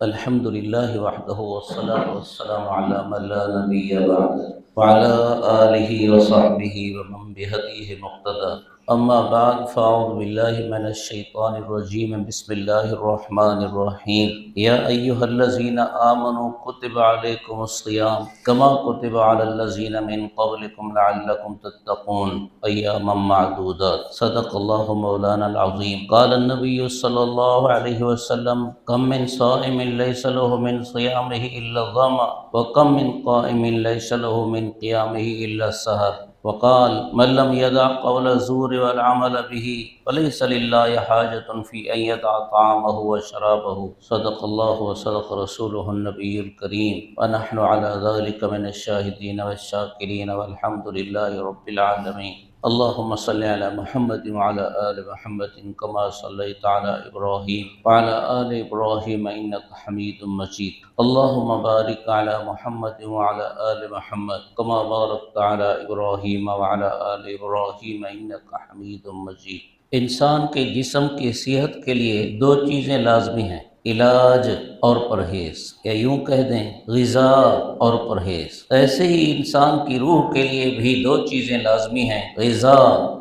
الحمد لله وحده والصلاة والسلام على من لا نبي بعده وعلى آله وصحبه ومن بهديه مقتدى أما بعد فأعوذ بالله من الشيطان الرجيم بسم الله الرحمن الرحيم يا أيها الذين آمنوا كتب عليكم الصيام كما كتب على الذين من قبلكم لعلكم تتقون أياما معدودات صدق الله مولانا العظيم قال النبي صلى الله عليه وسلم كم من صائم ليس له من صيامه إلا الظمأ وكم من قائم ليس له من قيامه إلا السهر وقال من لم يدع قول الزور والعمل به فليس لله حاجة في أن يدع طعامه وشرابه صدق الله وصدق رسوله النبي الكريم ونحن على ذلك من الشاهدين والشاكرين والحمد لله رب العالمين اللهم صل على محمد وعلى آل محمد كما صليت على إبراهيم وعلى آل إبراهيم إنك حميد مجيد اللهم بارك على محمد وعلى آل محمد كما باركت على إبراهيم وعلى آل إبراهيم إنك حميد مجيد۔ انسان کے جسم کی صحت کے لیے دو چیزیں لازمی ہیں، علاج اور پرہیز، یا یوں کہہ دیں غذا اور پرہیز۔ ایسے ہی انسان کی روح کے لیے بھی دو چیزیں لازمی ہیں، غذا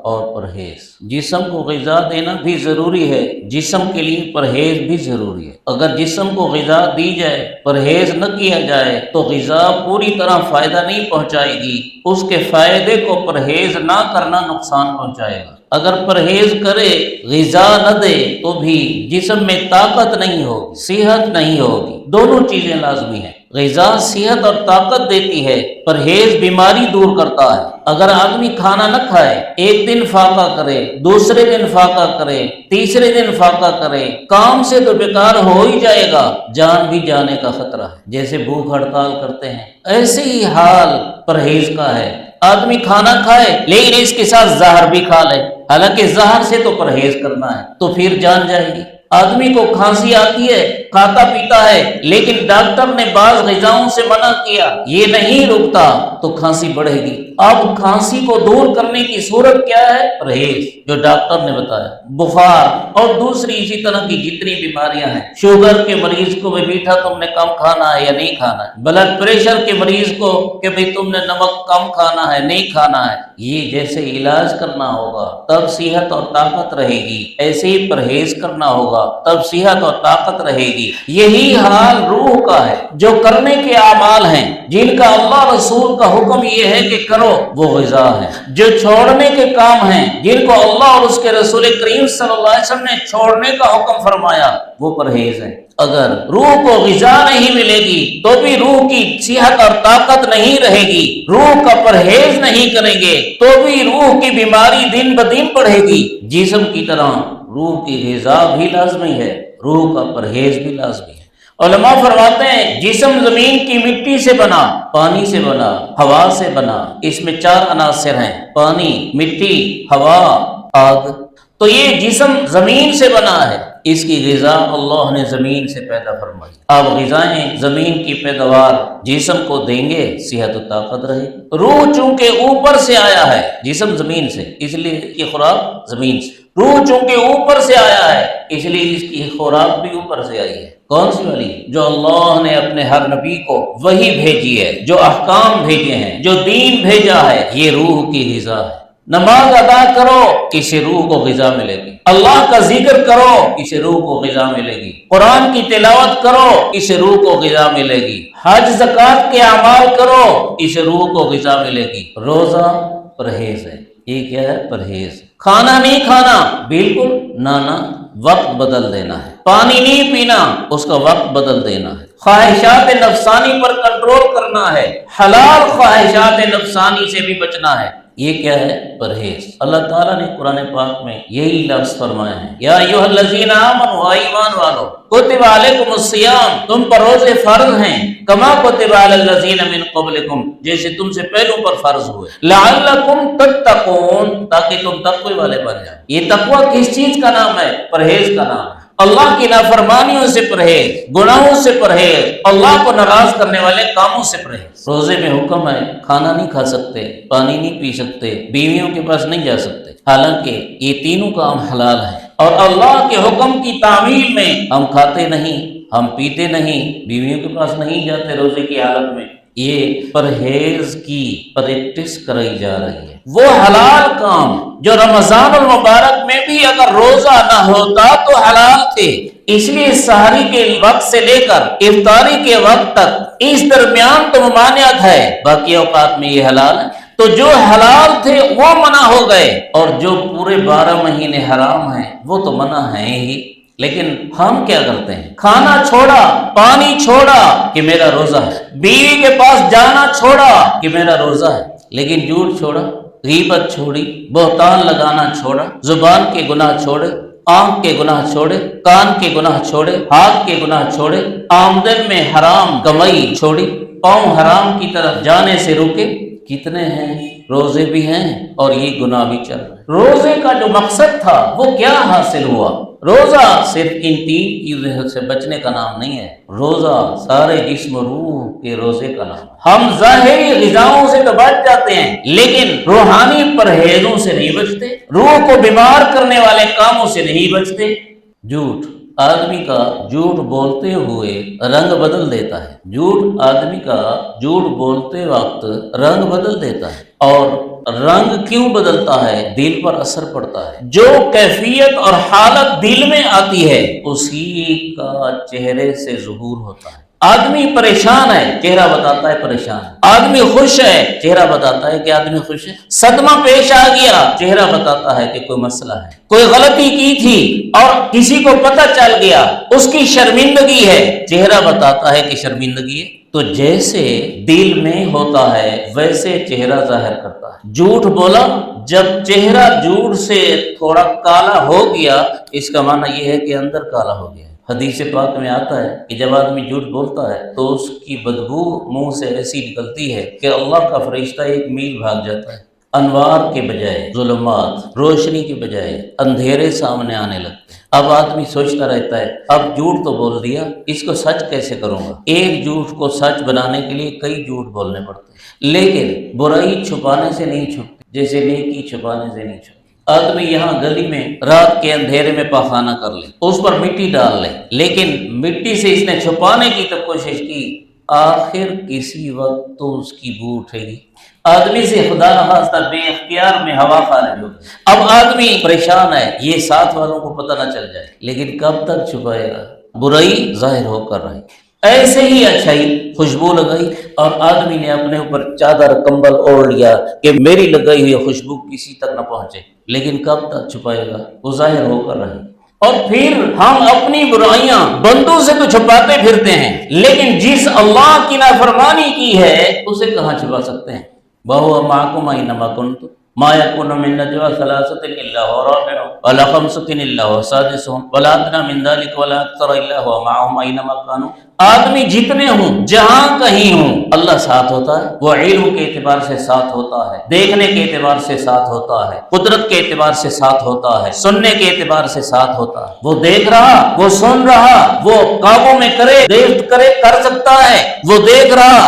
اور پرہیز۔ جسم کو غذا دینا بھی ضروری ہے، جسم کے لیے پرہیز بھی ضروری ہے۔ اگر جسم کو غذا دی جائے، پرہیز نہ کیا جائے تو غذا پوری طرح فائدہ نہیں پہنچائے گی، اس کے فائدے کو پرہیز نہ کرنا نقصان پہنچائے گا۔ اگر پرہیز کرے، غذا نہ دے تو بھی جسم میں طاقت نہیں ہوگی، صحت نہیں ہوگی۔ دونوں چیزیں لازمی ہیں۔ غذا صحت اور طاقت دیتی ہے، پرہیز بیماری دور کرتا ہے۔ اگر آدمی کھانا نہ کھائے، ایک دن فاقہ کرے، دوسرے دن فاقہ کرے، تیسرے دن فاقہ کرے، کام سے تو بیکار ہو ہی جائے گا، جان بھی جانے کا خطرہ ہے۔ جیسے بھوک ہڑتال کرتے ہیں، ایسے ہی حال پرہیز کا ہے۔ آدمی کھانا کھائے لیکن اس کے ساتھ زہر بھی کھا لے، حالانکہ زہر سے تو پرہیز کرنا ہے، تو پھر جان جائے گی۔ آدمی کو کھانسی آتی ہے، کھاتا پیتا ہے، لیکن ڈاکٹر نے بعض غذاؤں سے منع کیا، یہ نہیں رکتا تو کھانسی بڑھے گی۔ اب کھانسی کو دور کرنے کی صورت کیا ہے؟ پرہیز، جو ڈاکٹر نے بتایا۔ بخار اور دوسری اسی طرح کی جتنی بیماریاں ہیں، شوگر کے مریض کو بھی میٹھا تم نے کم کھانا ہے یا نہیں کھانا ہے، بلڈ پریشر کے مریض کو کہ بھئی تم نے نمک کم کھانا ہے نہیں کھانا ہے، یہ جیسے علاج کرنا ہوگا تب صحت اور طاقت رہے گی، ایسے ہی پرہیز کرنا ہوگا تب صحت اور طاقت رہے گی۔ یہی حال روح کا ہے۔ جو کرنے کے اعمال ہیں، جن کا اللہ رسول کا حکم یہ ہے کہ کرو، وہ غذا ہے۔ جو چھوڑنے کے کام ہیں، جن کو اللہ اور اس کے رسول کریم صلی اللہ علیہ وسلم نے چھوڑنے کا حکم فرمایا، وہ پرہیز ہے۔ اگر روح کو غذا نہیں ملے گی تو بھی روح کی صحت اور طاقت نہیں رہے گی، روح کا پرہیز نہیں کریں گے تو بھی روح کی بیماری دن بدن بڑھے گی۔ جسم کی طرح روح کی غذا بھی لازمی ہے، روح کا پرہیز بھی لازمی ہے۔ علماء فرماتے ہیں جسم زمین کی مٹی سے بنا، پانی سے بنا، ہوا سے بنا، اس میں 4 عناصر ہیں، پانی، مٹی، ہوا، آگ۔ تو یہ جسم زمین سے بنا ہے، اس کی غذا اللہ نے زمین سے پیدا فرمائی۔ اب غذائیں زمین کی پیداوار جسم کو دیں گے، صحت و طاقت رہے گی۔ روح چونکہ اوپر سے آیا ہے، جسم زمین سے، اس لیے اس کی خوراک زمین سے۔ روح چونکہ اوپر سے آیا ہے، اس لیے اس کی خوراک بھی اوپر سے آئی ہے۔ کون سی والی؟ جو اللہ نے اپنے ہر نبی کو وحی بھیجی ہے، جو احکام بھیجے ہیں، جو دین بھیجا ہے، یہ روح کی غذا ہے۔ نماز ادا کرو، کسی روح کو غذا ملے گی۔ اللہ کا ذکر کرو، کسی روح کو غذا ملے گی۔ قرآن کی تلاوت کرو، کسی روح کو غذا ملے گی۔ حج زکوٰۃ کے اعمال کرو، کسی روح کو غذا ملے گی۔ روزہ پرہیز ہے، یہ کیا ہے؟ پرہیز۔ کھانا نہیں کھانا، بالکل نہ، وقت بدل دینا ہے۔ پانی نہیں پینا، اس کا وقت بدل دینا ہے۔ خواہشات نفسانی پر کنٹرول کرنا ہے، حلال خواہشات نفسانی سے بھی بچنا ہے۔ یہ کیا ہے؟ پرہیز۔ اللہ تعالیٰ نے قرآن پاک میں یہی لفظ فرمایا ہے، یا ایھا الذین آمنوا، ایمان والو، کتب علیکم الصیام، تم پر روزے فرض ہیں، کما کتب علی الذین من قبلکم، جیسے تم سے پہلوں پر فرض ہوئے، لعلکم تتقون، تاکہ تم تقوی والے بن جاؤ۔ یہ تقوی کس چیز کا نام ہے؟ پرہیز کا نام ہے۔ اللہ کی نافرمانیوں سے پرہیز، گناہوں سے پرہیز، اللہ کو ناراض کرنے والے کاموں سے پرہیز۔ روزے میں حکم ہے کھانا نہیں کھا سکتے، پانی نہیں پی سکتے، بیویوں کے پاس نہیں جا سکتے، حالانکہ یہ تینوں کام حلال ہیں، اور اللہ کے حکم کی تعمیل میں ہم کھاتے نہیں، ہم پیتے نہیں، بیویوں کے پاس نہیں جاتے روزے کی حالت میں، یہ پرہیز کی پریکٹس کرائی جا رہی ہے۔ وہ حلال کام جو رمضان المبارک میں بھی اگر روزہ نہ ہوتا تو حلال تھے، اس لیے سحری کے وقت سے لے کر افطاری کے وقت تک اس درمیان تو ممانعت ہے، باقی اوقات میں یہ حلال ہے۔ تو جو حلال تھے وہ منع ہو گئے، اور جو پورے 12 مہینے حرام ہیں وہ تو منع ہیں ہی۔ لیکن ہم کیا کرتے ہیں؟ کھانا چھوڑا، پانی چھوڑا کہ میرا روزہ ہے، بیوی کے پاس جانا چھوڑا کہ میرا روزہ ہے، لیکن جھوٹ چھوڑا، غیبت چھوڑی، بہتان لگانا چھوڑا، زبان کے گناہ چھوڑے، آنکھ کے گناہ چھوڑے، کان کے گناہ چھوڑے، ہاتھ کے گناہ چھوڑے، آمدن میں حرام کمائی چھوڑی، پاؤں حرام کی طرف جانے سے روکے۔ کتنے ہیں؟ روزے بھی ہیں اور یہ گناہ بھی چل رہے ہیں۔ روزے کا جو مقصد تھا وہ کیا حاصل ہوا؟ روزہ صرف ان 3 چیزوں سے بچنے کا نام نہیں ہے، روزہ سارے جسم و روح کے روزے کا نام۔ ہم ظاہری غذاؤں سے تو بچ جاتے ہیں لیکن روحانی پرہیزوں سے نہیں بچتے، روح کو بیمار کرنے والے کاموں سے نہیں بچتے۔ جھوٹ آدمی کا جھوٹ بولتے ہوئے رنگ بدل دیتا ہے، جھوٹ آدمی کا جھوٹ بولتے وقت رنگ بدل دیتا ہے، اور رنگ کیوں بدلتا ہے؟ دل پر اثر پڑتا ہے۔ جو کیفیت اور حالت دل میں آتی ہے اسی کا چہرے سے ظہور ہوتا ہے۔ آدمی پریشان ہے، چہرہ بتاتا ہے پریشان ہے۔ آدمی خوش ہے، چہرہ بتاتا ہے کہ آدمی خوش ہے۔ صدمہ پیش آ گیا، چہرہ بتاتا ہے کہ کوئی مسئلہ ہے۔ کوئی غلطی کی تھی اور کسی کو پتہ چل گیا، اس کی شرمندگی ہے، چہرہ بتاتا ہے کہ شرمندگی ہے۔ تو جیسے دل میں ہوتا ہے ویسے چہرہ ظاہر کرتا ہے۔ جھوٹ بولا، جب چہرہ جھوٹ سے تھوڑا کالا ہو گیا، اس کا معنی یہ ہے کہ اندر کالا ہو گیا۔ حدیث پاک میں آتا ہے کہ جب آدمی جھوٹ بولتا ہے تو اس کی بدبو منہ سے ایسی نکلتی ہے کہ اللہ کا فرشتہ 1 میل بھاگ جاتا ہے۔ انوار کے بجائے ظلمات، روشنی کے بجائے اندھیرے سامنے آنے لگتے ہیں۔ اب آدمی سوچتا رہتا ہے اب جھوٹ تو بول دیا، اس کو سچ کیسے کروں گا؟ ایک جھوٹ کو سچ بنانے کے لیے کئی جھوٹ بولنے پڑتے ہیں، لیکن برائی چھپانے سے نہیں چھپتی، جیسے نیکی چھپانے سے نہیں چھپتی۔ آدمی یہاں گلی میں رات کے اندھیرے میں پاخانہ کر لے، اس پر مٹی ڈال لے، لیکن مٹی سے اس نے چھپانے کی تو کوشش کی، آخر کسی وقت تو اس کی بو اٹھے گی۔ آدمی سے خدا نخواستہ بے اختیار میں ہوا خارج ہوگی۔ اب آدمی پریشان ہے، یہ ساتھ والوں کو پتہ نہ چل جائے، لیکن کب تک چھپائے گا؟ برائی ظاہر ہو کر رہی۔ ایسے ہی اچھائی، خوشبو لگائی اور آدمی نے اپنے اوپر چادر کمبل اوڑھ لیا کہ میری لگائی ہوئی خوشبو کسی تک نہ پہنچے، لیکن کب تک چھپائے گا؟ وہ ظاہر ہو کر رہی۔ اور پھر ہم اپنی برائیاں بندوں سے تو چھپاتے پھرتے ہیں، لیکن جس اللہ کی نافرمانی کی ہے اسے کہاں چھپا سکتے ہیں؟ وَهُوَ مَعَكُمْ أَيْنَمَا كُنتُمْ مَا يَكُونُ مِن نَّجْوَىٰ ثَلَاثَةٍ إِلَّا هُوَ رَابِعُهُمْ وَلَا خَمْسَةٍ إِلَّا هُوَ سَادِسُهُمْ وَلَا أَدْنَىٰ مِن ذَٰلِكَ وَلَا أَكْثَرَ إِلَّا هُوَ مَعَهُمْ أَيْنَمَا كَانُوا۔ آدمی جتنے ہوں، جہاں کہیں ہوں، اللہ ساتھ ہوتا ہے۔ وہ علم کے اعتبار سے ساتھ ہوتا ہے، دیکھنے کے اعتبار سے ساتھ ہوتا ہے، قدرت کے اعتبار سے ساتھ ہوتا ہے، سننے کے اعتبار سے ساتھ ہوتا ہے۔ وہ دیکھ رہا، وہ سن رہا، وہ قابو میں کرے، دیکھ کرے، کر سکتا ہے، وہ دیکھ رہا۔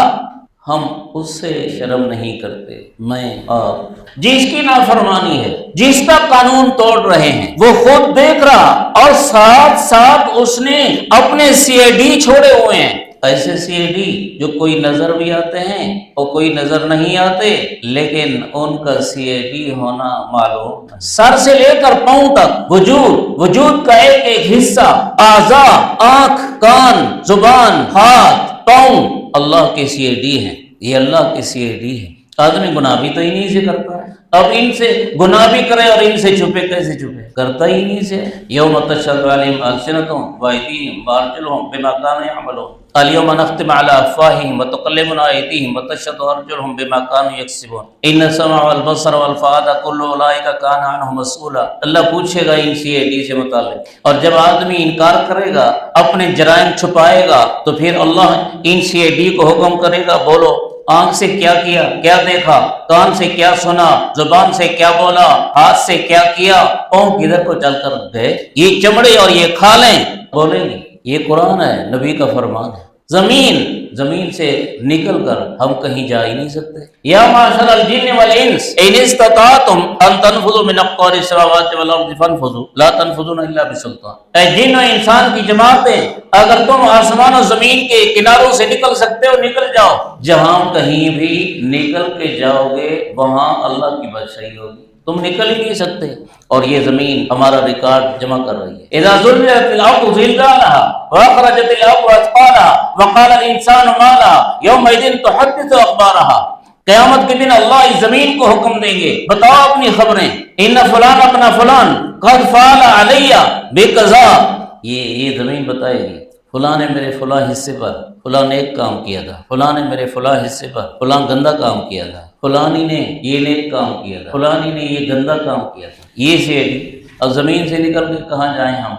ہم اس سے شرم نہیں کرتے۔ میں آپ جس کی نافرمانی ہے، جس کا قانون توڑ رہے ہیں، وہ خود دیکھ رہا اور ساتھ ساتھ اس نے اپنے CID چھوڑے ہوئے ہیں۔ ایسے CID جو کوئی نظر بھی آتے ہیں اور کوئی نظر نہیں آتے، لیکن ان کا CID ہونا معلوم ہے۔ سر سے لے کر پاؤں تک وجود کا ایک ایک حصہ، اعضاء، آنکھ، کان، زبان، ہاتھ، پاؤں اللہ کے CID ہیں، یہ اللہ کے CID ہے۔ آدمی گناہ بھی تو انہی سے کرتا ہے، اب ان سے گناہ بھی کرے اور ان سے چھپے، کیسے چھپے؟ کرتا ہی انہی سے۔ یوم تشہد علیہم السنتہم وایدیہم وارجلہم بما کانوا یعملون الیوم نختم علی افواہہم وتکلمنا ایدیہم وتشہد ارجلہم بما کانوا یکسبون ان السمع والبصر والفؤاد کل اولئک کان عنہ مسئولا۔ اللہ پوچھے گا ان CID سے متعلق، اور جب آدمی انکار کرے گا، اپنے جرائم چھپائے گا، تو پھر اللہ ان CID کو حکم کرے گا، بولو آنکھ سے کیا کیا، کیا دیکھا، کان سے کیا سنا، زبان سے کیا بولا، ہاتھ سے کیا کیا، پاؤں کدھر کو چل کر گئے، یہ چمڑے اور یہ کھالیں بولیں گی۔ یہ قرآن ہے، نبی کا فرمان ہے۔ زمین سے نکل کر ہم کہیں جا ہی نہیں سکتے. یا معاشر الجن والانس ان استطعتم ان تنفذوا من اقطار السماوات والارض فانفذوا لا تنفذون الا بسلطان. اے جن و انسان کی جماعتیں، اگر تم آسمان و زمین کے کناروں سے نکل سکتے ہو نکل جاؤ. جہاں کہیں بھی نکل کے جاؤ گے وہاں اللہ کی بادشاہی ہوگی، تم نکل ہی نہیں سکتے. اور یہ زمین ہمارا ریکارڈ جمع کر رہی ہے. اذا زلزلت الارض زلزالها واخرجت الارض اثقالها وقال الانسان ما لها يومئذ تحدث اخبارها. قیامت کے دن اللہ اس زمین کو حکم دیں گے، بتاؤ اپنی خبریں. ان فلان اپنا فلان قد فعل علی بقضا. یہ زمین بتائے گی فلاں نے میرے فلاں حصے پر فلاں نیک کام کیا تھا، فلاں نے میرے فلاں حصے پر فلاں گندا کام کیا تھا، فلانی نے یہ نیک کام کیا تھا، فلانی نے یہ گندا کام کیا تھا. یہ سے اب زمین سے نکل کے کہاں جائیں ہم؟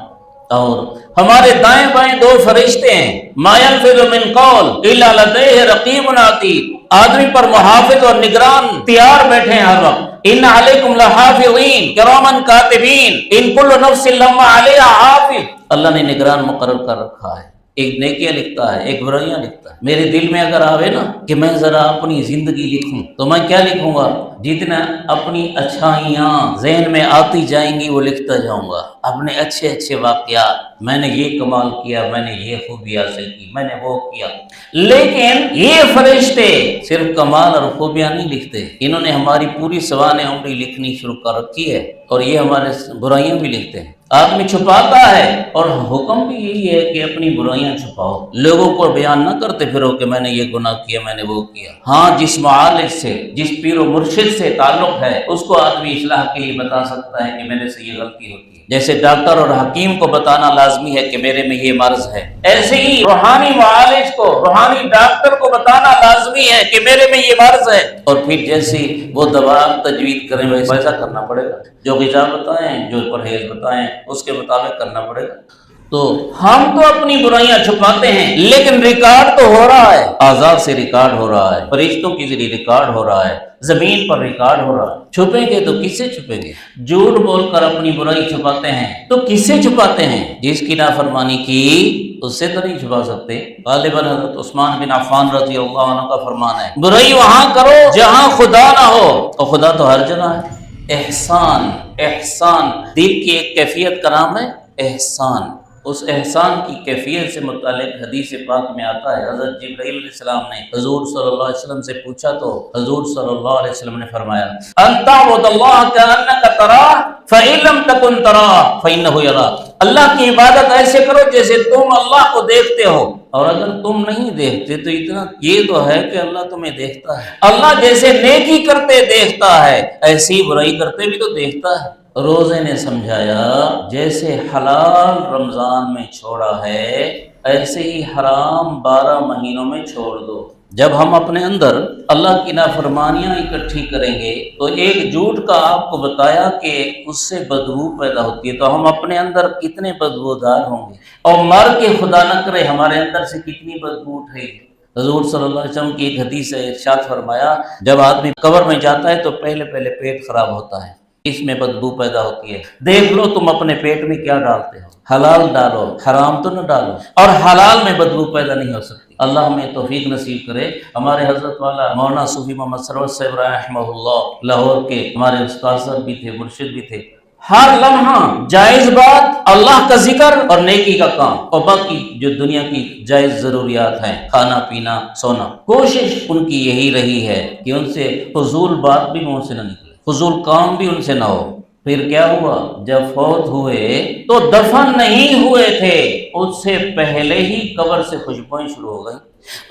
اور ہمارے دائیں بائیں دو فرشتے ہیں. ما یلفظ من قول الا لدیہ رقیب عتید. آدمی پر محافظ اور نگران تیار بیٹھے ہیں ہر وقت. ان علیکم لحافظین کراما کاتبین ان کل نفس لما علیہا حافظ. اللہ نے نگران مقرر کر رکھا ہے، ایک نیکیاں لکھتا ہے ایک برائیاں لکھتا ہے. میرے دل میں اگر آوے نا کہ میں ذرا اپنی زندگی لکھوں تو میں کیا لکھوں گا؟ جتنا اپنی اچھائیاں ذہن میں آتی جائیں گی وہ لکھتا جاؤں گا. اپنے اچھے اچھے واقعات، میں نے یہ کمال کیا، میں نے یہ خوبی حاصل کی، میں نے وہ کیا. لیکن یہ فرشتے صرف کمال اور خوبیاں نہیں لکھتے، انہوں نے ہماری پوری سوانح عمری لکھنی شروع کر رکھی ہے. اور یہ ہمارے برائیاں بھی لکھتے ہیں. آدمی چھپاتا ہے اور حکم بھی یہی ہے کہ اپنی برائیاں چھپاؤ، لوگوں کو بیان نہ کرتے پھرو کہ میں نے یہ گناہ کیا، میں نے وہ کیا. ہاں جس معالج سے جس پیر و مرشد سے تعلق ہے اس کو آدمی اصلاح کے لیے بتا سکتا ہے کہ میرے سے یہ غلطی ہوتی ہے. جیسے ڈاکٹر اور حکیم کو بتانا لازمی ہے کہ میرے میں یہ مرض ہے، ایسے ہی روحانی معالج کو روحانی ڈاکٹر کو بتانا لازمی ہے کہ میرے میں یہ مرض ہے. اور پھر جیسی وہ دوا تجویز کریں ویسا کرنا پڑے گا، جو غذا بتائیں جو پرہیز بتائیں اس کے مطابق کرنا پڑے گا. تو ہم تو اپنی برائیاں چھپاتے ہیں لیکن ریکارڈ تو ہو رہا ہے، آزاد سے ریکارڈ ہو رہا ہے، فرشتوں کے ذریعے ریکارڈ ہو رہا ہے، زمین پر ریکارڈ ہو رہا ہے. چھپیں گے تو کس سے چھپیں گے؟ جھوٹ بول کر اپنی برائی چھپاتے ہیں تو کس سے چھپاتے ہیں؟ جس کی نافرمانی کی اس سے تو نہیں چھپا سکتے. غالباً حضرت عثمان بن عفان رضی اللہ عنہ کا فرمان ہے، برائی وہاں کرو جہاں خدا نہ ہو، اور خدا تو ہر جگہ ہے. احسان دل کی ایک کیفیت کا نام ہے احسان. اس احسان کی کیفیت سے متعلق حدیث پاک میں آتا ہے، حضرت جبرائیل علیہ السلام نے حضور صلی اللہ علیہ وسلم سے پوچھا تو حضور صلی اللہ علیہ وسلم نے فرمایا ان تعبد اللہ کأنک تراہ فإن لم تکن تراہ فإنہ یراک. اللہ کی عبادت ایسے کرو جیسے تم اللہ کو دیکھتے ہو، اور اگر تم نہیں دیکھتے تو اتنا یہ تو ہے کہ اللہ تمہیں دیکھتا ہے. اللہ جیسے نیکی کرتے دیکھتا ہے ایسی برائی کرتے بھی تو دیکھتا ہے. روزے نے سمجھایا جیسے حلال رمضان میں چھوڑا ہے ایسے ہی حرام 12 مہینوں میں چھوڑ دو. جب ہم اپنے اندر اللہ کی نافرمانیاں اکٹھی کریں گے تو ایک جھوٹ کا آپ کو بتایا کہ اس سے بدبو پیدا ہوتی ہے، تو ہم اپنے اندر کتنے بدبودار ہوں گے، اور مر کے خدا نہ کرے ہمارے اندر سے کتنی بدبو اٹھے گی. حضور صلی اللہ علیہ وسلم کی ایک حدیث ہے، ارشاد فرمایا جب آدمی قبر میں جاتا ہے تو پہلے پیٹ خراب ہوتا ہے، اس میں بدبو پیدا ہوتی ہے. دیکھ لو تم اپنے پیٹ میں کیا ڈالتے ہو، حلال ڈالو حرام تو نہ ڈالو، اور حلال میں بدبو پیدا نہیں ہو سکتی. اللہ ہمیں توفیق نصیب کرے. ہمارے حضرت والا مولانا صوفی محمد سرور صاحب رحمہ اللہ لاہور کے ہمارے استاد بھی تھے، مرشد بھی تھے. ہر لمحہ جائز بات، اللہ کا ذکر اور نیکی کا کام، اور باقی جو دنیا کی جائز ضروریات ہیں کھانا پینا سونا، کوشش ان کی یہی رہی ہے کہ ان سے فضول بات بھی منہ سے نہ نکلے، فضول کام بھی ان سے نہ ہو. پھر کیا ہوا؟ جب فوت ہوئے تو دفن نہیں ہوئے تھے، اس سے پہلے ہی قبر سے خوشبوئیں شروع ہو گئی،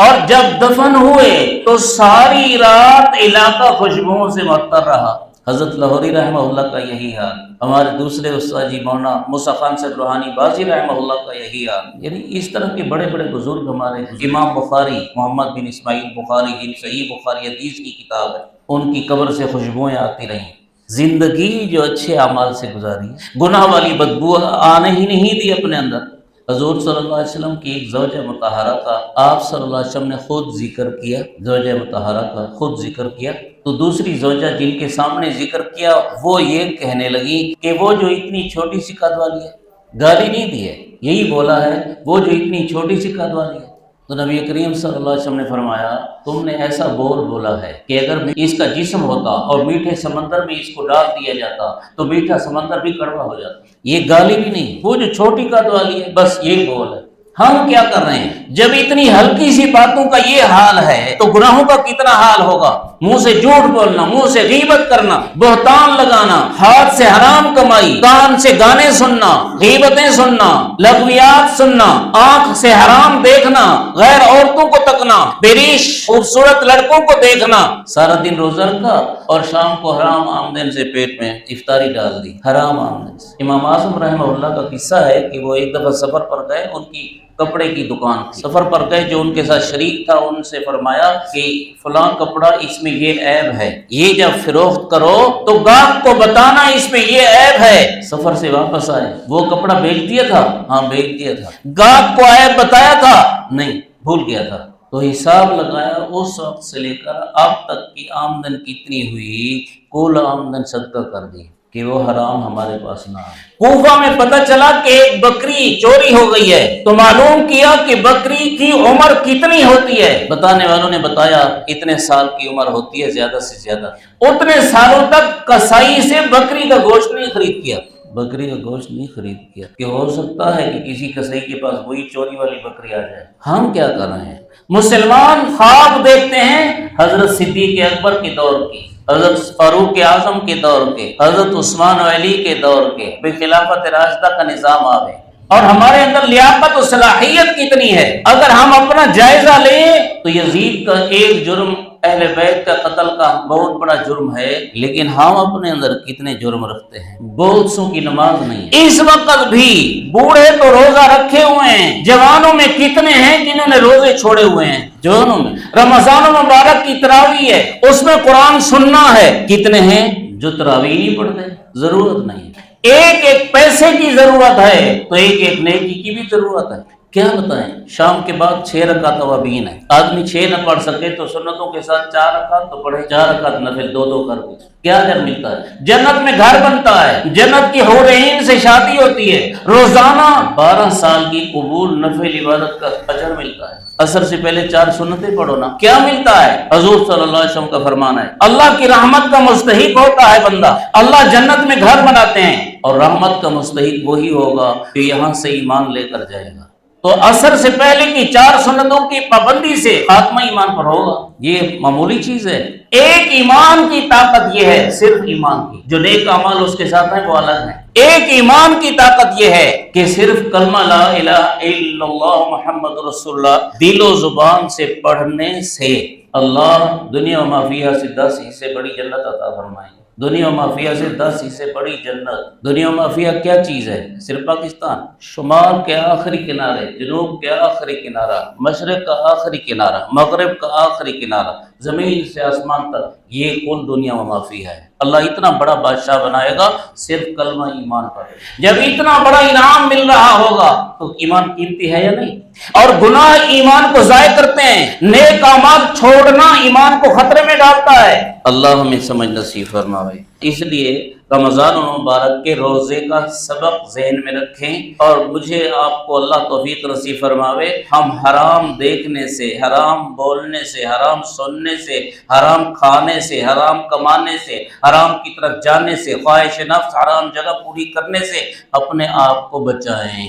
اور جب دفن ہوئے تو ساری رات علاقہ خوشبوؤں سے معطر رہا. حضرت لاہوری رحمہ اللہ کا یہی حال، ہمارے دوسرے استاد جی مولانا موسیٰ خان صاحب روحانی بازی رحمہ اللہ کا یہی حال. یعنی اس طرح کے بڑے بڑے بزرگ ہمارے، امام بخاری محمد بن اسماعیل بخاری جن صحیح بخاری حدیث کی کتاب ہے، ان کی قبر سے خوشبوئیں آتی رہیں. زندگی جو اچھے اعمال سے گزاری، گناہ والی بدبو آنے ہی نہیں دی اپنے اندر. حضور صلی اللہ علیہ وسلم کی ایک زوجہ مطہرہ کا آپ صلی اللہ علیہ وسلم نے خود ذکر کیا، زوجہ مطہرہ کا خود ذکر کیا، تو دوسری زوجہ جن کے سامنے ذکر کیا وہ یہ کہنے لگی کہ وہ جو اتنی چھوٹی سی قد والی ہے، گالی نہیں دی ہے، یہی بولا ہے وہ جو اتنی چھوٹی سی قد والی ہے. تو نبی کریم صلی اللہ علیہ وسلم نے فرمایا تم نے ایسا بول بولا ہے کہ اگر اس کا جسم ہوتا اور میٹھے سمندر میں اس کو ڈال دیا جاتا تو میٹھا سمندر بھی کڑوا ہو جاتا۔ یہ گالی بھی نہیں، وہ جو چھوٹی قد والی ہے بس یہ بول ہے۔ ہم کیا کر رہے ہیں؟ جب اتنی ہلکی سی باتوں کا یہ حال ہے تو گناہوں کا کتنا حال ہوگا؟ منہ سے جھوٹ بولنا، منہ سے غیبت کرنا، بہتان لگانا، ہاتھ سے حرام کمائی، کان سے گانے سننا، غیبتیں سننا، لغویات سننا، آنکھ سے حرام دیکھنا، غیر عورتوں کو تکنا، بریش خوبصورت لڑکوں کو دیکھنا، سارا دن روزہ رکھا اور شام کو حرام آمدن سے پیٹ میں افطاری ڈال دی، حرام آمدن سے۔ امام اعظم رحمہ اللہ کا قصہ ہے کہ وہ ایک دفعہ سفر پر گئے، ان کی کپڑے کی دکان تھی، سفر پر گئے، جو ان کے ساتھ شریک تھا ان سے فرمایا کہ فلاں کپڑا اس میں یہ عیب ہے، یہ جب فروخت کرو تو گاہک کو بتانا اس میں یہ عیب ہے۔ سفر سے واپس آئے، وہ کپڑا بیچ دیا تھا؟ ہاں بیچ دیا تھا۔ گاہک کو عیب بتایا تھا؟ نہیں، بھول گیا تھا۔ تو حساب لگایا، اس وقت سے لے کر اب تک کی آمدن کتنی ہوئی، کل آمدن صدقہ کر دی کہ وہ حرام ہمارے پاس نہ آئے۔ کوفہ میں پتہ چلا کہ ایک بکری چوری ہو گئی ہے، تو معلوم کیا کہ بکری کی عمر کتنی ہوتی ہے۔ بتانے والوں نے بتایا اتنے سال کی عمر ہوتی ہے زیادہ سے زیادہ۔ اتنے سالوں تک کسائی سے بکری کا گوشت نہیں خرید کیا، بکری کا گوشت نہیں خرید کیا کہ ہو سکتا ہے کہ کسی کسائی کے پاس وہی چوری والی بکری آ جائے۔ ہم کیا کر رہے ہیں؟ مسلمان خواب دیکھتے ہیں حضرت صدیق اکبر کے دور کی، حضرت فاروق اعظم کے دور کے، حضرت عثمان و علی کے دور کے، بے خلافت راشدہ کا نظام آوے، اور ہمارے اندر لیاقت و صلاحیت کتنی ہے۔ اگر ہم اپنا جائزہ لیں تو یزید کا ایک جرم اہل بیت کا قتل کا بہت بڑا جرم ہے، لیکن ہم اپنے اندر کتنے جرم رکھتے ہیں۔ بہت سو کی نماز نہیں ہے اس وقت بھی، بوڑھے تو روزہ رکھے ہوئے ہیں، جوانوں میں کتنے ہیں جنہوں نے روزے چھوڑے ہوئے ہیں، جوانوں میں رمضان مبارک کی تراویح ہے، اس میں قرآن سننا ہے، کتنے ہیں جو تراویح نہیں پڑھتے؟ ضرورت نہیں، ایک ایک پیسے کی ضرورت ہے تو ایک ایک نیکی کی بھی ضرورت ہے۔ کیا بتائیں؟ شام کے بعد 6 رکعت توابین ہے، آدمی 6 نہ پڑھ سکے تو سنتوں کے ساتھ 4 رکعت تو پڑھے، 4 رکعت نفل 2 کر کے کیا اجر ملتا ہے؟ جنت میں گھر بنتا ہے، جنت کی حور عین سے شادی ہوتی ہے، روزانہ 12 سال کی قبول نفل عبادت کا اجر ملتا ہے۔ عصر سے پہلے 4 سنتیں پڑھو نا، کیا ملتا ہے؟ حضور صلی اللہ علیہ وسلم کا فرمان ہے اللہ کی رحمت کا مستحق ہوتا ہے بندہ، اللہ جنت میں گھر بناتے ہیں، اور رحمت کا مستحق وہی ہوگا جو یہاں سے ایمان لے کر جائے گا۔ تو عصر سے پہلے کی 4 سنتوں کی پابندی سے خاتمہ ایمان پر ہوگا، یہ معمولی چیز ہے۔ ایک ایمان کی طاقت یہ ہے، صرف ایمان کی، جو نیک اعمال اس کے ساتھ ہیں وہ الگ ہیں۔ ایک ایمان کی طاقت یہ ہے کہ صرف کلمہ لا الہ الا اللہ محمد رسول اللہ دل و زبان سے پڑھنے سے اللہ دنیا و ما فیہا سے 10 حصے بڑی جنت عطا فرمائیں گے۔ دنیا و ما فیہا سے 10 حصے بڑی جنت۔ دنیا و ما فیہا کیا چیز ہے؟ صرف پاکستان، شمال کے آخری کنارے، جنوب کے آخری کنارہ، مشرق کا آخری کنارہ، مغرب کا آخری کنارہ، زمین سے آسمان تک، یہ کل دنیا و ما فیہا ہے۔ اللہ اتنا بڑا بادشاہ بنائے گا صرف کلمہ ایمان پر۔ جب اتنا بڑا انعام مل رہا ہوگا تو ایمان قیمتی ہے یا نہیں؟ اور گناہ ایمان کو ضائع کرتے ہیں، نیک اعمال چھوڑنا ایمان کو خطرے میں ڈالتا ہے۔ اللہ ہمیں سمجھ نصیب فرمائے۔ اس لیے رمضان المبارک کے روزے کا سبق ذہن میں رکھیں، اور مجھے آپ کو اللہ توفیق نصیب فرماوے، ہم حرام دیکھنے سے، حرام بولنے سے، حرام سننے سے، حرام کھانے سے، حرام کمانے سے، حرام کی طرف جانے سے، خواہش نفس حرام جگہ پوری کرنے سے اپنے آپ کو بچائیں۔